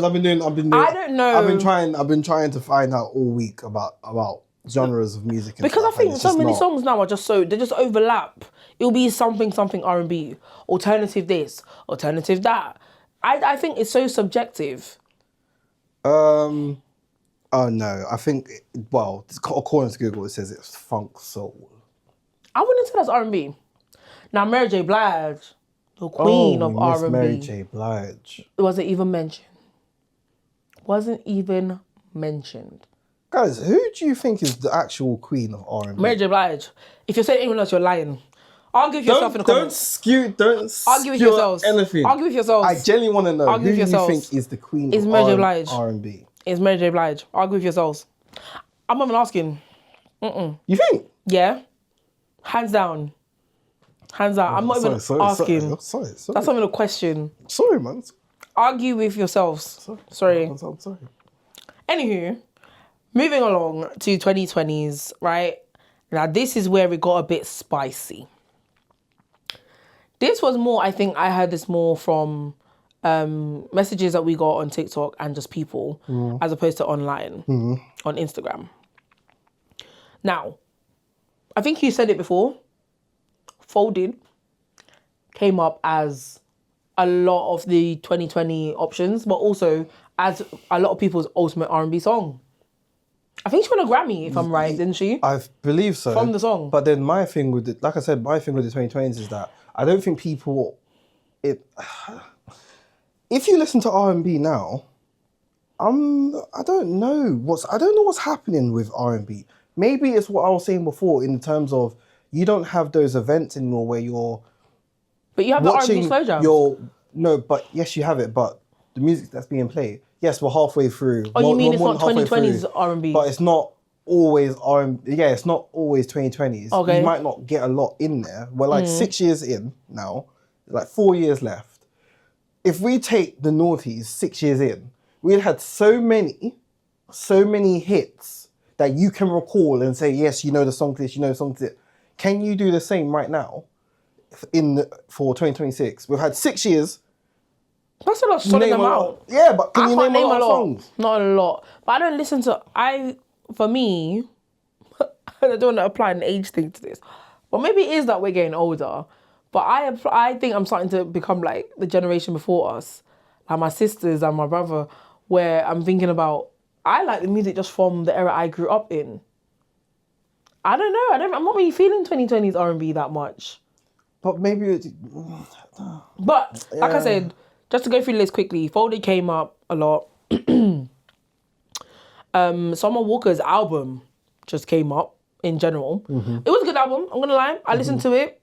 I've been doing. I don't know. I've been trying to find out all week about genres of music. And Because I stuff, and think it's so just many not. songs now are just they just overlap. It'll be something R&B, alternative this, alternative that. I think it's so subjective. Oh no, I think according to Google, it says it's funk soul. I wouldn't say that's R&B. Now Mary J. Blige, the queen of Miss R&B, Mary J. Blige. wasn't even mentioned. Guys, who do you think is the actual queen of R&B? Mary J. Blige. If you're saying anyone else, you're lying. Argue with yourself in the comments. Don't Argue with skew yourselves. anything. Argue with yourselves. I genuinely want to know Argue who with you yourselves. think is the queen It's of Mary J. Blige. R&B. It's Mary J. Blige. Argue with yourselves. I'm not even asking. You think? Yeah. Hands down. I'm not even asking. Sorry. That's not even a question. Sorry, man. argue with yourselves. Sorry. I'm sorry. Anywho, moving along to 2020s, right? Now, this is where it got a bit spicy. This was more, I think I heard this more from messages that we got on TikTok and just people, as opposed to online, on Instagram. Now, I think you said it before, Folded came up as a lot of the 2020 options, but also as a lot of people's ultimate R&B song. I think she won a Grammy, if I'm right, didn't she? I believe so. From the song. But then my thing with the 2020s is that I don't think people... If you listen to R&B now, I don't know what's happening with R&B. Maybe it's what I was saying before in terms of you don't have those events anymore where you're... But you have the R&B slow jams. No, but yes, you have it, but the music that's being played, yes, we're halfway through. Oh, you mean it's not 2020s R&B? But it's not always R&B. Yeah, it's not always 2020s. Okay. You might not get a lot in there. We're like 6 years in now, like 4 years left. If we take the noughties 6 years in, we had so many hits that you can recall and say, yes, you know the song to this, you know the song to this. Can you do the same right now for 2026? We've had 6 years. That's a lot solid amount. Yeah, but can you can't name a lot of songs? Not a lot. But I don't listen to... For me, I don't want to apply an age thing to this. But maybe it is that we're getting older. But I think I'm starting to become like the generation before us. Like my sisters and my brother, where I'm thinking about... I like the music just from the era I grew up in. I don't know. I'm not really feeling 2020s R&B that much. But maybe... But, like I said... Just to go through the list quickly, Folded came up a lot. Summer Walker's album just came up in general. It was a good album, I'm gonna lie. I listened to it.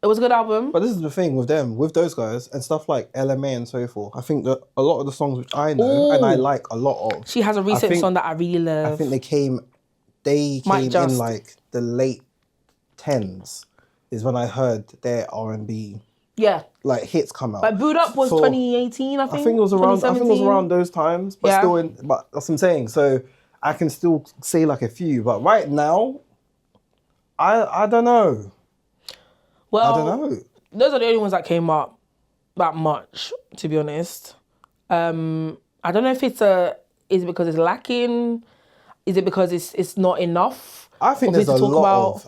It was a good album. But this is the thing with them, with those guys, and stuff like LMA and so forth. I think that a lot of the songs which I know and I like a lot of. She has a recent song that I really love. I think they came in like the late 10s is when I heard their R&B. Yeah. Like hits come out. Like Boot Up was 2018, I think. I think it was around those times, but but that's what I'm saying. So I can still say like a few, but right now, I don't know. Well, I don't know. Those are the only ones that came up that much, to be honest. I don't know if is it because it's lacking? Is it because it's not enough? I think there's a lot of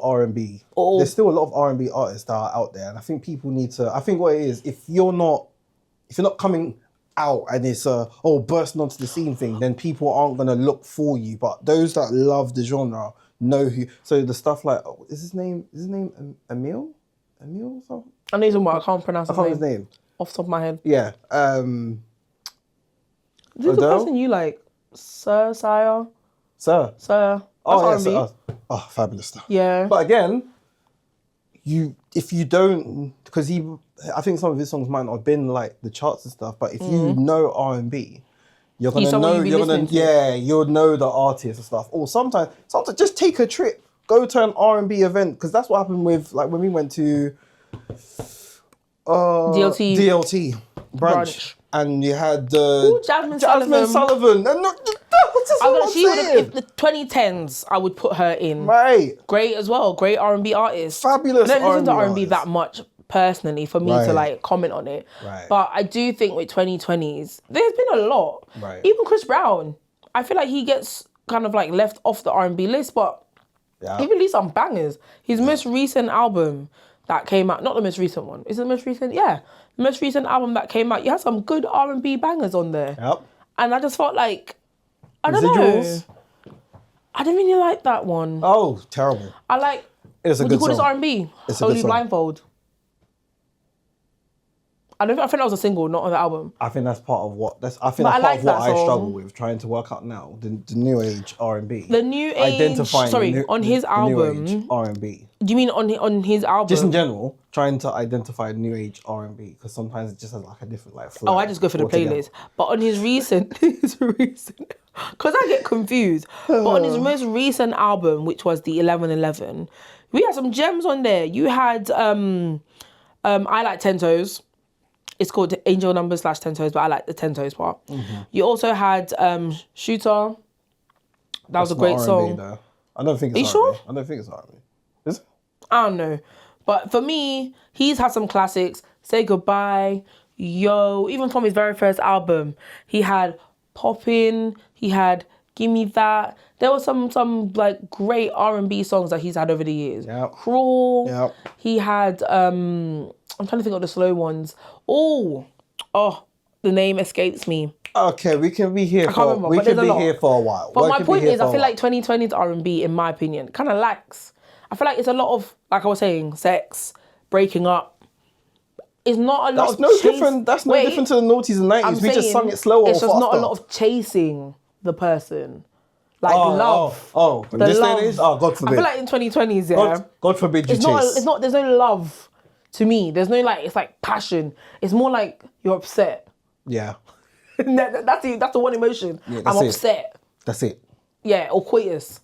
R&B. There's still a lot of R&B artists that are out there, and I think people need to. I think what it is, if you're not coming out and it's bursting onto the scene thing, then people aren't gonna look for you. But those that love the genre know who. So the stuff like, is his name Emil? Emil or something? I know he's about. I can't pronounce his name off the top of my head. Yeah. This is the person you like, Sir. Oh, yes. Fabulous stuff. Yeah. But again, if you don't, because I think some of his songs might not have been like the charts and stuff, but if you know R&B, you're gonna know, you'll know the artist and stuff. Or sometimes just take a trip, go to an R&B event, because that's what happened with like when we went to DLT brunch. And you had Jasmine Sullivan. And if the 2010s, I would put her in. Right. Great as well. Great R&B artist. Fabulous R&B I don't listen to R&B that much personally for me to like comment on it. Right. But I do think with 2020s, there's been a lot. Right. Even Chris Brown, I feel like he gets kind of like left off the R&B list, but he released some bangers. His most recent album that came out, not the most recent one. Is it the most recent? Yeah. The most recent album that came out, you had some good R&B bangers on there. Yep. And I just felt like, I don't know. I didn't really like that one. Oh, terrible. I like, it's a would good you call song. this R&B? It's a good Holy song. Blindfold. I think that was a single, not on the album. I think that's part of what I struggle with, trying to work out now. The new age R&B. The new age. On his album. New age R&B. Do you mean on his album? Just in general, trying to identify new age R&B, because sometimes it just has like a different like flow. Oh, I just go for the playlist. But on his recent, because I get confused. But on his most recent album, which was the 1111, we had some gems on there. You had I Like 10 Toes. It's called Angel Numbers / 10 Toes, but I like the 10 Toes part. You also had Shooter. That was a great song. Though. I don't think it's Are you sure? I don't think it's R&B. Is it? I don't know. But for me, he's had some classics. Say Goodbye, Yo. Even from his very first album, he had Poppin', he had Gimme That. There were some like great R&B songs that he's had over the years. Yep. Cruel. Yep. He had, I'm trying to think of the slow ones. Oh, the name escapes me. Okay, we can be here for remember, but there's a lot. here for a while. But my point is, I feel like 2020's R&B, in my opinion, kind of lacks. I feel like it's a lot of, like I was saying, sex, breaking up. It's not a lot of different. That's no different to the noughties and 90s. We just sung it slower. It's just not a lot of chasing the person. Like love. In this day and age? Oh, God forbid. I feel like in 2020s, yeah. God forbid you chase. There's no love to me. There's no it's like passion. It's more like you're upset. Yeah. That's the one emotion. Yeah, I'm upset. That's it. Yeah, or coitus.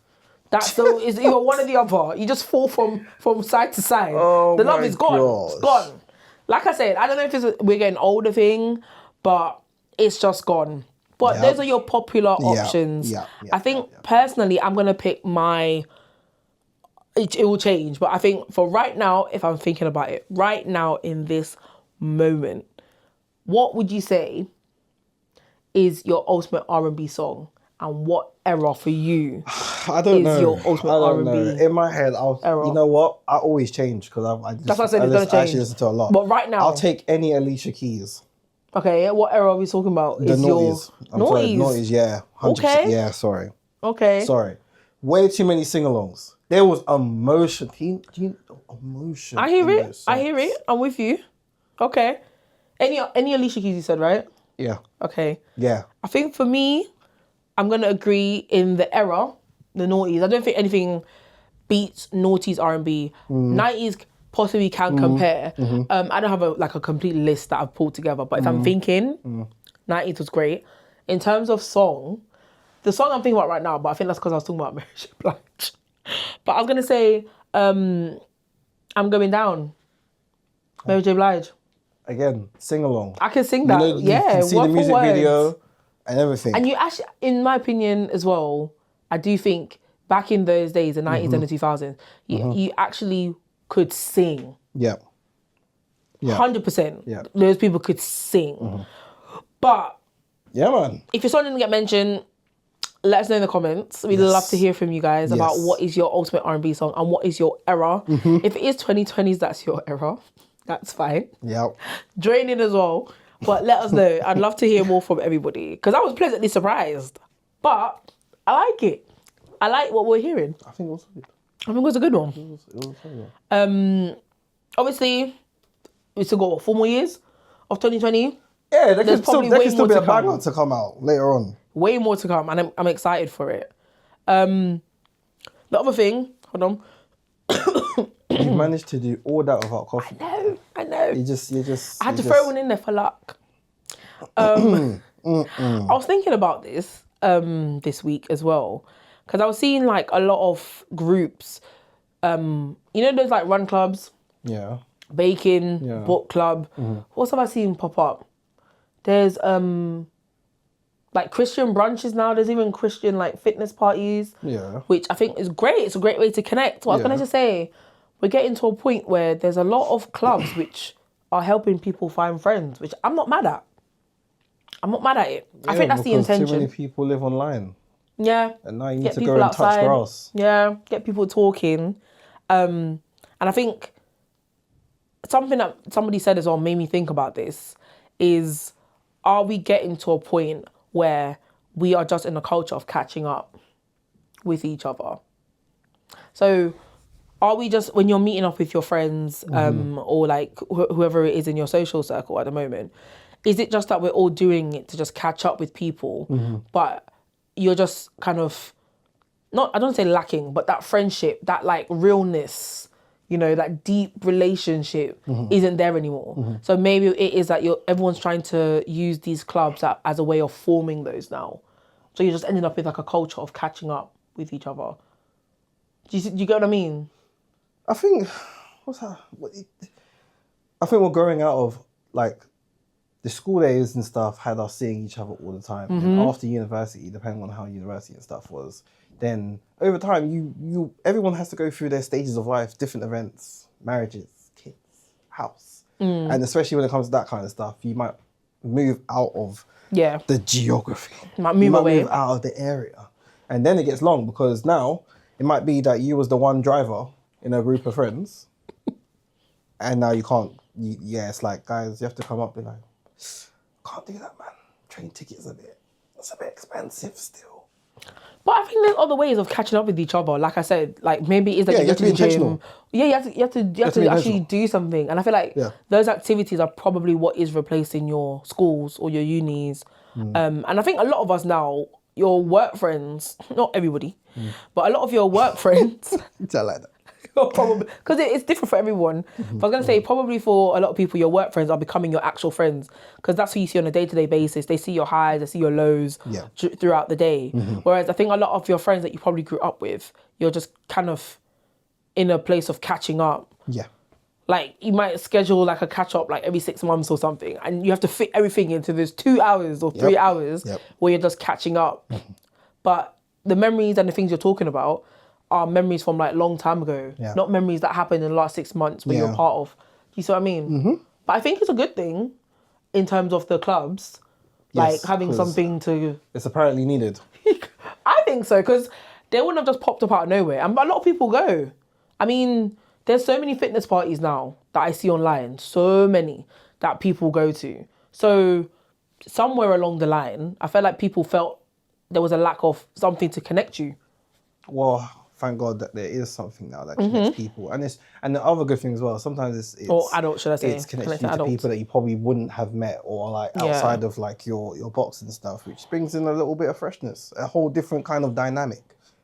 It's either one or the other. You just fall from side to side. Oh, the love is gone. gosh. It's gone. Like I said, I don't know if we're getting older thing, but it's just gone. But those are your popular options. I think personally, I'm gonna pick my. It will change, but I think for right now, if I'm thinking about it, right now in this moment, what would you say is your ultimate R&B song, and what era for you I don't know. Your ultimate R&B? In my head, you know what? I always change because That's what I said. It's gonna change. I actually listen to a lot. But right now, I'll take any Alicia Keys. Okay, what era are we talking about? The noughties. Noughties, yeah. 100%. Okay. Yeah, sorry. Okay. Sorry. Way too many sing-alongs. There was emotion. Emotion. I hear it. I'm with you. Okay. Any Alicia Keys you said, right? Yeah. Okay. Yeah. I think for me, I'm going to agree in the era, the noughties. I don't think anything beats noughties R&B. 90s possibly can compare. I don't have a complete list that I've pulled together, but if I'm thinking, 90s was great. In terms of song, the song I'm thinking about right now, but I think that's because I was talking about Mary J. Blige. But I was going to say, I'm Going Down. Mary J. Blige. Again, sing along. I can sing that. You can see the music video and everything. And you actually, in my opinion as well, I do think back in those days, the 90s and the 2000s, you actually could sing. Yeah. 100%. Yeah. Those people could sing. But yeah, man. if your song didn't get mentioned, let us know in the comments. We'd love to hear from you guys about what is your ultimate R&B song and what is your era. If it is 2020s, that's your era. That's fine. Yep. Draining as well. But let us know. I'd love to hear more from everybody. Because I was pleasantly surprised. But I like it. I like what we're hearing. I think it was good. I think it was a good one. It was good. Obviously, we still got 4 more years of 2020. Yeah, there can still be a come. banger to come out later on. Way more to come, and I'm excited for it. The other thing, hold on. You managed to do all that without coffee. I know. You just. I had to throw one in there for luck. I was thinking about this this week as well, because I was seeing like a lot of groups. You know those like run clubs. Yeah. Baking, book club. What else have I seen pop up? There's like Christian brunches now. There's even Christian like fitness parties. Yeah. Which I think is great. It's a great way to connect. What I was gonna just say, we're getting to a point where there's a lot of clubs which are helping people find friends, which I'm not mad at. I'm not mad at it. I think that's the intention. Too many people live online. Yeah. And now you need to go and touch grass. Yeah. Get people talking. And I think something that somebody said as well made me think about this is, are we getting to a point where we are just in a culture of catching up with each other? So are we just, when you're meeting up with your friends or like whoever it is in your social circle at the moment, is it just that we're all doing it to just catch up with people, but you're just kind of, I don't say lacking, but that friendship, that like realness, you know, that deep relationship isn't there anymore. So maybe it is that everyone's trying to use these clubs as a way of forming those now. So you're just ending up with like a culture of catching up with each other. Do you get what I mean? I think, I think we're growing out of like the school days and stuff had us seeing each other all the time. And after university, depending on how university and stuff was, then over time, you everyone has to go through their stages of life, different events, marriages, kids, house. And especially when it comes to that kind of stuff, you might move out of the geography. You might move away. Move out of the area. And then it gets long because now it might be that you was the one driver in a group of friends. And now you can't, it's like, guys, you have to come up and be like, can't do that, man. Train tickets it's a bit expensive still. But I think there's other ways of catching up with each other. Like I said, like maybe it's that you have to be intentional. Yeah, you have to actually do something. And I feel like those activities are probably what is replacing your schools or your unis. And I think a lot of us now, your work friends, not everybody, but a lot of your work friends. It's like that. Probably because it's different for everyone. But I was gonna say probably for a lot of people, your work friends are becoming your actual friends because that's who you see on a day-to-day basis. They see your highs, they see your lows throughout the day. Whereas I think a lot of your friends that you probably grew up with, you're just kind of in a place of catching up. Yeah. Like you might schedule like a catch up like every 6 months or something, and you have to fit everything into those 2 hours or 3 hours where you're just catching up. But the memories and the things you're talking about are memories from like long time ago, not memories that happened in the last 6 months when you're part of. Do you see what I mean? But I think it's a good thing in terms of the clubs, like having something to. It's apparently needed. I think so because they wouldn't have just popped up out of nowhere, and a lot of people go. I mean, there's so many fitness parties now that I see online, so many that people go to. So somewhere along the line, I felt like people felt there was a lack of something to connect you. Well, thank God that there is something now that connects people, and the other good thing as well. Sometimes it's or adults, should I say? It's connecting to people that you probably wouldn't have met or like outside of like your box and stuff, which brings in a little bit of freshness, a whole different kind of dynamic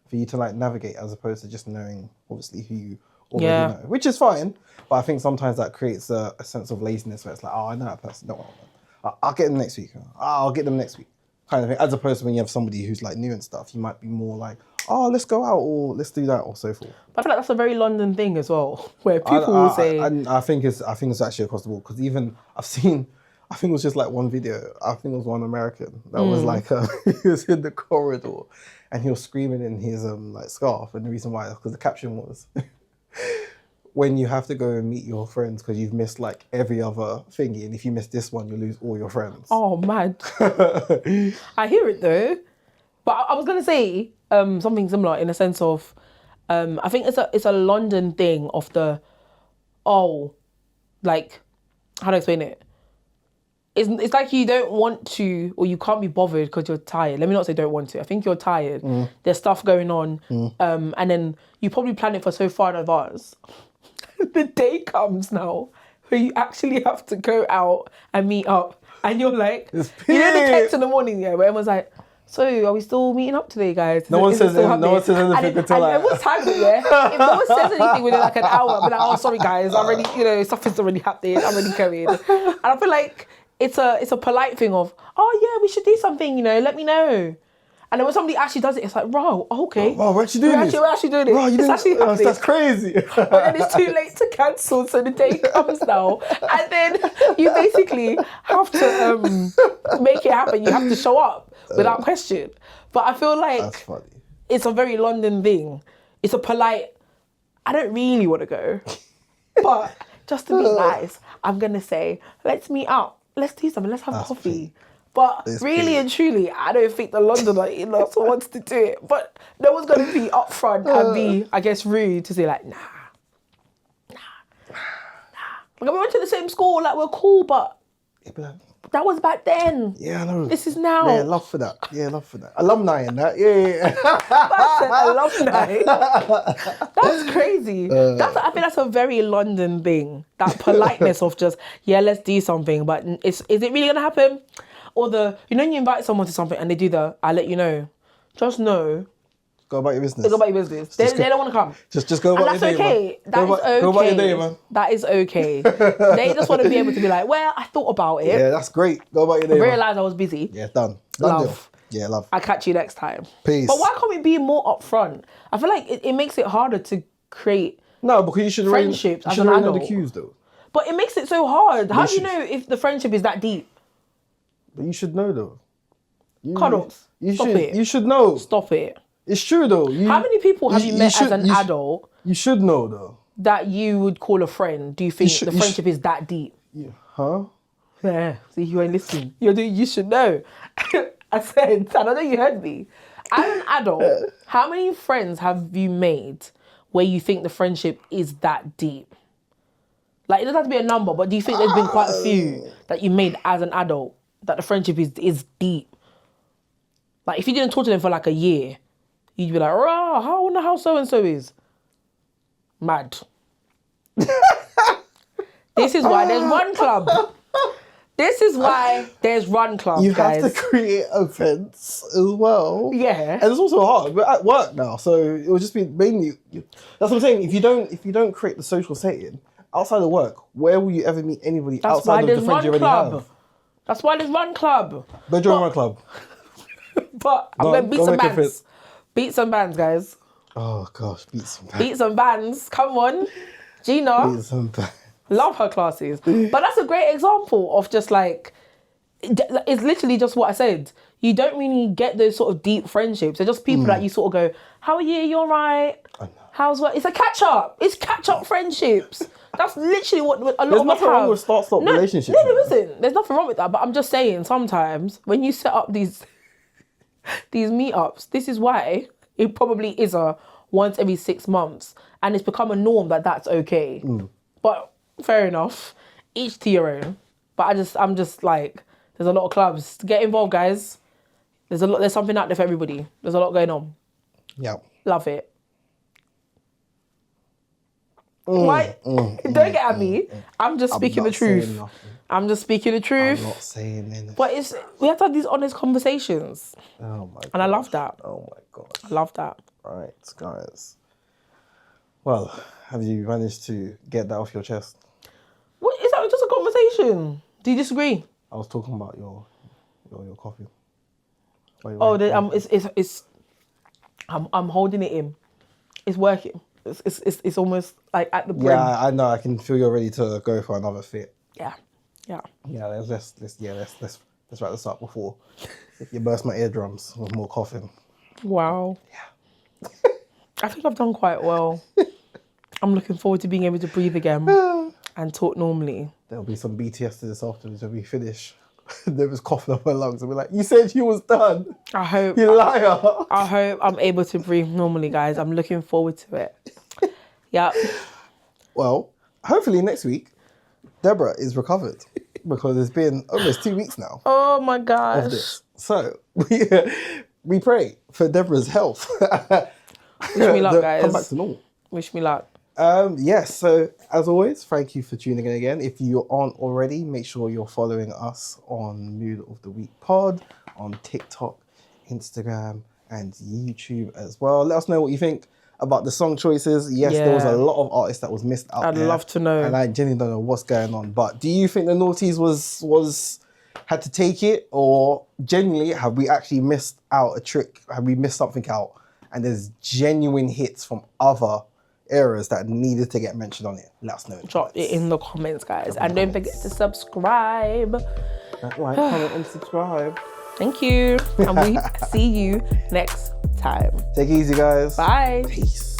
for you to like navigate as opposed to just knowing obviously who you already know, which is fine. But I think sometimes that creates a sense of laziness where it's like, oh, I know that person. No, I'll get them next week. I'll get them next week, kind of thing. As opposed to when you have somebody who's like new and stuff, you might be more like, oh, let's go out or let's do that or so forth. But I feel like that's a very London thing as well, where people will say. I think it's actually across the board because even I think it was just like one video. I think it was one American that was like he was in the corridor and he was screaming in his like scarf, and the reason why is because the caption was. When you have to go and meet your friends because you've missed like every other thingy, and if you miss this one, you lose all your friends. Oh, mad. I hear it though. But I was going to say something similar in the sense of, I think it's a London thing of the, like, how do I explain it? It's like you don't want to, or you can't be bothered because you're tired. Let me not say don't want to. I think you're tired. There's stuff going on. And then you probably plan it for so far in advance. The day comes now where you actually have to go out and meet up. And you're like, you know the text in the morning, where everyone's like, so are we still meeting up today, guys? No one says anything until like... And what's happening, If no one says anything within like an hour, I'll be like, oh, sorry, guys, I'm already, something's already happening, I'm already going. And I feel like it's a polite thing of, oh, yeah, we should do something, let me know. And then when somebody actually does it, it's like, bro, okay. Oh, we're actually doing this. We're actually doing it. Bro, it's actually happening. That's crazy. But then it's too late to cancel, so the day comes now. And then you basically have to make it happen. You have to show up without question. But I feel like that's funny. It's a very London thing. It's a polite, I don't really want to go. But just to be nice, I'm going to say, let's meet up. Let's do something. Let's have coffee. But really and truly, I don't think the Londoner wants to do it. But no one's going to be upfront and be, I guess, rude to say like, nah. Like, we went to the same school, like, we're cool, but that was back then. Yeah, I know. This is now. Yeah, love for that. Alumni and that. Yeah. That's an alumni. That's crazy. I think that's a very London thing. That politeness of just, let's do something. But is it really going to happen? Or when you invite someone to something and they do I'll let you know. Just know. Go about your business. Go about your business. They don't want to come. Just go about your day, okay. Man. That's okay. Go about your day, man. That is okay. They just want to be able to be like, well, I thought about it. Yeah, that's great. Go about your day, Realised I was busy. Yeah, done. Love. Yeah, love. I'll catch you next time. Peace. But why can't we be more upfront? I feel like it makes it harder to create because you should friendships know the cues, though. But it makes it so hard. How do you know if the friendship is that deep? But you should know though. Cuddles. Stop it. You should know. Stop it. It's true though. How many people have you met as an adult You should know though. that you would call a friend? Do you think the friendship is that deep? Yeah. Huh? Yeah. See, you ain't listening. You should know. I said, and I know you heard me. As an adult, how many friends have you made where you think the friendship is that deep? Like, it doesn't have to be a number, but do you think there's been quite a few that you made as an adult that the friendship is deep? Like, if you didn't talk to them for like a year, you'd be like, oh, I wonder how so-and-so is. Mad. This is why there's Run Club. This is why there's Run Club, You guys. have to create events as well. Yeah. And it's also hard. We're at work now, so it will just be mainly... That's what I'm saying. If you don't create the social setting outside of work, where will you ever meet anybody outside of the friends you already have? That's why there's Run Club. But join Run Club. But I'm going to beat some bands. Beat some bands, guys. Oh, gosh. Beat some bands. Beat some bands. Come on. Gina. Beat some bands. Love her classes. But that's a great example of just like, it's literally just what I said. You don't really get those sort of deep friendships. They're just people that you sort of go, how are you? You all right? How's what? It's a catch up. It's catch up friendships. That's literally what a lot of us have. There's nothing wrong with start-stop relationships. No, there isn't. There's nothing wrong with that. But I'm just saying, sometimes when you set up these meetups, this is why it probably is a once every 6 months. And it's become a norm that that's okay. But fair enough. Each to your own. But I'm just like, there's a lot of clubs. Get involved, guys. There's something out there for everybody. There's a lot going on. Yeah. Love it. Why? Don't get at me. I'm just speaking the truth. I'm just speaking the truth. I'm not saying anything. But we have to have these honest conversations. Oh my god. And I love that. Oh my god. I love that. Right, guys. Well, have you managed to get that off your chest? What is that? Just a conversation. Do you disagree? I was talking about your coffee. Wait, it's I'm holding it in. It's working. It's almost like at the brim. Yeah, I know. I can feel you're ready to go for another fit. Yeah. Yeah, let's wrap this up before you burst my eardrums with more coughing. Wow. Yeah. I think I've done quite well. I'm looking forward to being able to breathe again and talk normally. There'll be some BTS to this afterwards when we finish. There was coughing up her lungs and we're like, you said you was done. I hope. You liar. I hope I'm able to breathe normally, guys. I'm looking forward to it. Yeah. Well, hopefully next week, Deborah is recovered because it's been almost 2 weeks now. Oh my gosh. Of this. So we pray for Deborah's health. Wish me luck, guys. Come back to normal. Wish me luck. Yes, so as always, thank you for tuning in again. If you aren't already, make sure you're following us on Mood of the Week Pod, on TikTok, Instagram, and YouTube as well. Let us know what you think about the song choices. Yes, there was a lot of artists that was missed out there. I'd love to know. And I genuinely don't know what's going on. But do you think the Naughties was had to take it? Or genuinely, have we actually missed out a trick? Have we missed something out? And there's genuine hits from other eras that needed to get mentioned on it. Let us know. Drop it in the comments, guys. And don't forget to subscribe. Like, comment, and subscribe. Thank you. And we see you next time. Take it easy, guys. Bye. Peace.